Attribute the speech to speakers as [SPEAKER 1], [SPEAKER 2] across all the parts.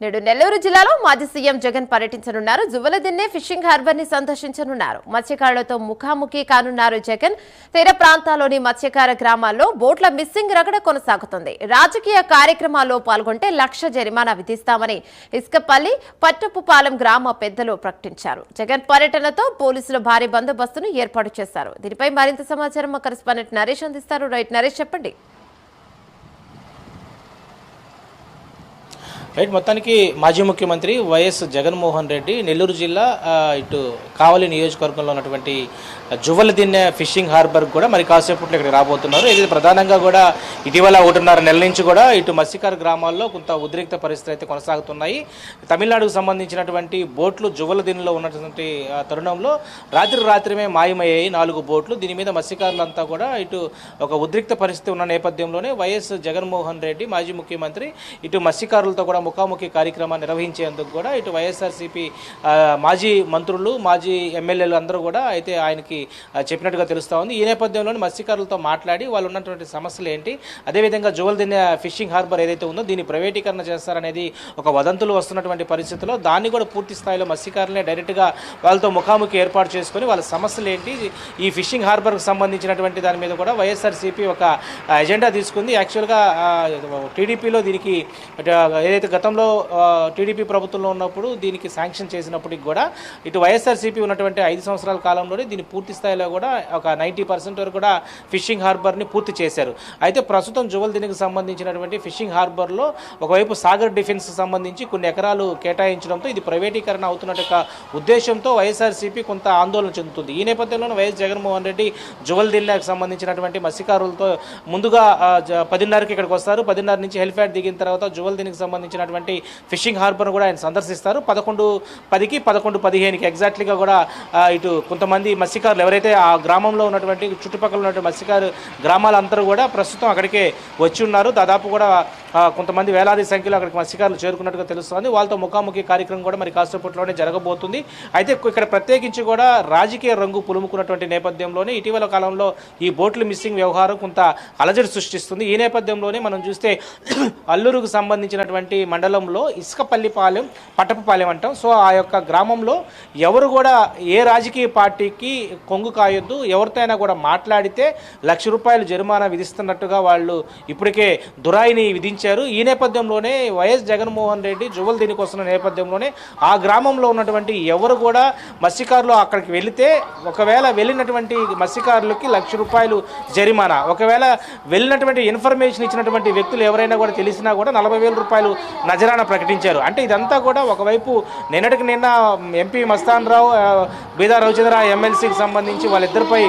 [SPEAKER 1] నేడు నెల్లూరు జిల్లాలో మాజీ సీఎం జగన్ పర్యటించనున్నారు. జువ్వలదిన్నె ఫిషింగ్ హార్బర్ ని సందర్శించనున్నారు. మత్స్యకారులతో ముఖాముఖి కానున్నారు జగన్. తీర ప్రాంతాల్లోని మత్స్యకార గ్రామాల్లో బోట్ల మిస్సింగ్ రగడ కొనసాగుతుంది. రాజకీయ కార్యక్రమాల్లో పాల్గొంటే 1,00,000 జరిమానా విధిస్తామని ఇసుకపల్లి పట్టపుపాలెం గ్రామ పెద్దలు ప్రకటించారు. జగన్ పర్యటనతో పోలీసులు భారీ బందోబస్తును ఏర్పాటు చేశారు. దీనిపై మరింత సమాచారం మా కరెస్పాండెంట్ నరేష్ అందిస్తారు. రైట్ నరేష్, చెప్పండి.
[SPEAKER 2] రైట్, మొత్తానికి మాజీ ముఖ్యమంత్రి వైఎస్ జగన్మోహన్ రెడ్డి నెల్లూరు జిల్లా ఇటు కావలి నియోజకవర్గంలో ఉన్నటువంటి జువ్వలదిన్నె ఫిషింగ్ హార్బర్ కూడా మరి కాసేపట్లో ఇక్కడ రాబోతున్నారు. ఇది ప్రధానంగా కూడా ఇటీవల 1.5 నెలల నుంచి కూడా ఇటు మత్స్యకార గ్రామాల్లో కొంత ఉద్రిక్త పరిస్థితులు అయితే కొనసాగుతున్నాయి. తమిళనాడుకు సంబంధించినటువంటి బోట్లు జువ్వలదిన్నెలో ఉన్నటువంటి తరుణంలో రాత్రిమే మాయమయ్యాయి 4 బోట్లు. దీని మీద మత్స్యకారులంతా కూడా ఇటు ఒక ఉద్రిక్త పరిస్థితి ఉన్న నేపథ్యంలోనే వైఎస్ జగన్మోహన్ రెడ్డి మాజీ ముఖ్యమంత్రి ఇటు మత్స్యకారులతో కూడా ముఖాముఖి కార్యక్రమాన్ని నిర్వహించేందుకు కూడా ఇటు వైఎస్ఆర్సీపీ మాజీ మంత్రులు మాజీ ఎమ్మెల్యేలు అందరూ కూడా అయితే ఆయనకి చెప్పినట్టుగా తెలుస్తూ ఉంది. ఈ నేపథ్యంలోనే మత్స్యకారులతో మాట్లాడి వాళ్ళు ఉన్నటువంటి సమస్యలు ఏంటి, అదేవిధంగా జువ్వలదిన్నె ఫిషింగ్ హార్బర్ ఏదైతే ఉందో దీన్ని ప్రైవేటీకరణ చేస్తారనేది ఒక వదంతులు వస్తున్నటువంటి పరిస్థితిలో దాన్ని కూడా పూర్తి స్థాయిలో మత్స్యకారులనే డైరెక్ట్గా వాళ్ళతో ముఖాముఖి ఏర్పాటు చేసుకొని వాళ్ళ సమస్యలు ఏంటి, ఈ ఫిషింగ్ హార్బర్కి సంబంధించినటువంటి దాని మీద కూడా వైఎస్ఆర్సీపీ ఒక ఎజెండా తీసుకుంది. యాక్చువల్గా టీడీపీలో దీనికి ఏదైతే గతంలో టీడీపీ ప్రభుత్వంలో ఉన్నప్పుడు దీనికి శాంక్షన్ చేసినప్పటికి కూడా ఇటు వైఎస్ఆర్సీపీ ఉన్నటువంటి 5 సంవత్సరాల కాలంలోనే దీన్ని పూర్తి స్థాయిలో కూడా ఒక 90% వరకు కూడా ఫిషింగ్ హార్బర్ని పూర్తి చేశారు. అయితే ప్రస్తుతం జువ్వలదిన్నెకి సంబంధించినటువంటి ఫిషింగ్ హార్బర్లో ఒకవైపు సాగర్ డిఫెన్స్కి సంబంధించి కొన్ని ఎకరాలు కేటాయించడంతో ఇది ప్రైవేటీకరణ అవుతున్నట్టు ఉద్దేశంతో వైఎస్ఆర్సీపీ కొంత ఆందోళన చెందుతుంది. ఈ నేపథ్యంలో వైఎస్ జగన్మోహన్ రెడ్డి జువ్వలదిన్నెకి సంబంధించినటువంటి మత్స్యకారులతో ముందుగా 10:30కి ఇక్కడికి వస్తారు. 10:30 నుంచి హెలిప్యాడ్ దిగిన తర్వాత జువ్వలదిన్నెకి సంబంధించినటువంటి ఫిషింగ్ హార్బర్ కూడా ఆయన సందర్శిస్తారు. 11:10కి 11:15కి ఎగ్జాక్ట్లీగా కూడా ఇటు కొంతమంది మత్స్యకారులు ఎవరైతే ఆ గ్రామంలో ఉన్నటువంటి చుట్టుపక్కల ఉన్నటువంటి మత్స్యకారు గ్రామాలందరూ కూడా ప్రస్తుతం అక్కడికే వచ్చి ఉన్నారు. దాదాపు కూడా కొంతమంది వేలాది సంఖ్యలో అక్కడికి మత్స్యకారులు చేరుకున్నట్టుగా తెలుస్తుంది. వాళ్ళతో ముఖాముఖి కార్యక్రమం కూడా మరి కాసేపట్లోనే జరగబోతుంది. అయితే ఇక్కడ ప్రత్యేకించి కూడా రాజకీయ రంగు పులుముకున్నటువంటి నేపథ్యంలోనే ఇటీవల కాలంలో ఈ బోట్ల మిస్సింగ్ వ్యవహారం కొంత అలజడి సృష్టిస్తుంది. ఈ నేపథ్యంలోనే మనం చూస్తే అల్లూరుకు సంబంధించినటువంటి మండలంలో ఇసుకపల్లిపాలెం పట్టపుపాలెం అంటాం. సో ఆ యొక్క గ్రామంలో ఎవరు కూడా ఏ రాజకీయ పార్టీకి కొంగు కాయొద్దు, ఎవరితో అయినా కూడా మాట్లాడితే 1,00,000 రూపాయలు జరిమానా విధిస్తున్నట్టుగా వాళ్ళు ఇప్పటికే దురాయిని విధించారు. ఈ నేపథ్యంలోనే వైఎస్ జగన్మోహన్ రెడ్డి జువ్వలదిన్నెకి వస్తున్న నేపథ్యంలోనే ఆ గ్రామంలో ఉన్నటువంటి ఎవరు కూడా మత్స్యకారులు అక్కడికి వెళితే ఒకవేళ వెళ్ళినటువంటి మత్స్యకారులకి 1,00,000 రూపాయలు జరిమానా, ఒకవేళ వెళ్ళినటువంటి ఇన్ఫర్మేషన్ ఇచ్చినటువంటి వ్యక్తులు ఎవరైనా కూడా తెలిసినా కూడా 40,000 రూపాయలు నజరానా ప్రకటించారు. అంటే ఇదంతా కూడా ఒకవైపు నిన్నటికి నిన్న ఎంపీ మస్తాన్ రావు బీదా రవిచంద్ర ఎమ్మెల్సీకి సంబంధించి వాళ్ళిద్దరిపై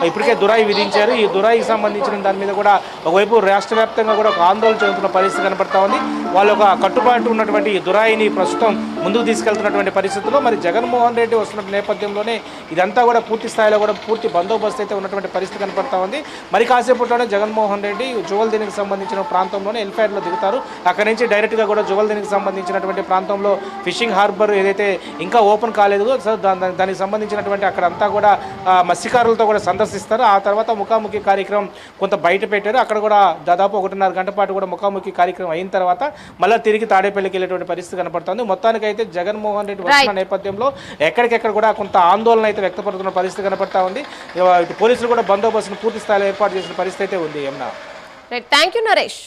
[SPEAKER 2] ఇప్పటికే దురాయి విధించారు. ఈ దురాయికి సంబంధించిన దాని మీద కూడా ఒకవైపు రాష్ట్ర వ్యాప్తంగా కూడా ఒక ఆందోళన చెందుతున్న పరిస్థితి కనపడతా ఉంది. వాళ్ళు ఒక కట్టుబాటు ఉన్నటువంటి ఈ దురాయిని ప్రస్తుతం ముందుకు తీసుకెళ్తున్నటువంటి పరిస్థితుల్లో మరి జగన్మోహన్ రెడ్డి వస్తున్న నేపథ్యంలోనే ఇదంతా కూడా పూర్తి స్థాయిలో కూడా పూర్తి బందోబస్తు అయితే ఉన్నటువంటి పరిస్థితి కనపడతా ఉంది. మరి కాసేపట్లోనే జగన్మోహన్ రెడ్డి జువ్వలదిన్నెకి సంబంధించిన ప్రాంతంలోనే హెలిప్యాడ్లో దిగుతారు. అక్కడి నుంచి డైరెక్ట్గా కూడా జువ్వలదిన్నెకి సంబంధించినటువంటి ప్రాంతంలో ఫిషింగ్ హార్బర్ ఏదైతే ఇంకా ఓపెన్ కాలేదు సో దానికి సంబంధించినటువంటి అక్కడంతా కూడా మత్స్యకారులతో కూడా సందర్శిస్తారు. ఆ తర్వాత ముఖాముఖి కార్యక్రమం కొంత బయట పెట్టారు. అక్కడ కూడా దాదాపు 1.5 గంట పాటు కూడా ముఖాముఖి కార్యక్రమం అయిన తర్వాత మళ్ళీ తిరిగి తాడేపల్లికి వెళ్ళేటువంటి పరిస్థితి కనపడుతుంది. మొత్తానికి అయితే జగన్మోహన్ రెడ్డి వస్తున్న నేపథ్యంలో ఎక్కడికెక్కడ కూడా కొంత ఆందోళన అయితే వ్యక్తపడుతున్న పరిస్థితి కనపడతా ఉంది. పోలీసులు కూడా బందోబస్తును పూర్తి స్థాయిలో ఏర్పాటు చేసిన పరిస్థితి అయితే ఉంది.
[SPEAKER 1] Thank you Naresh.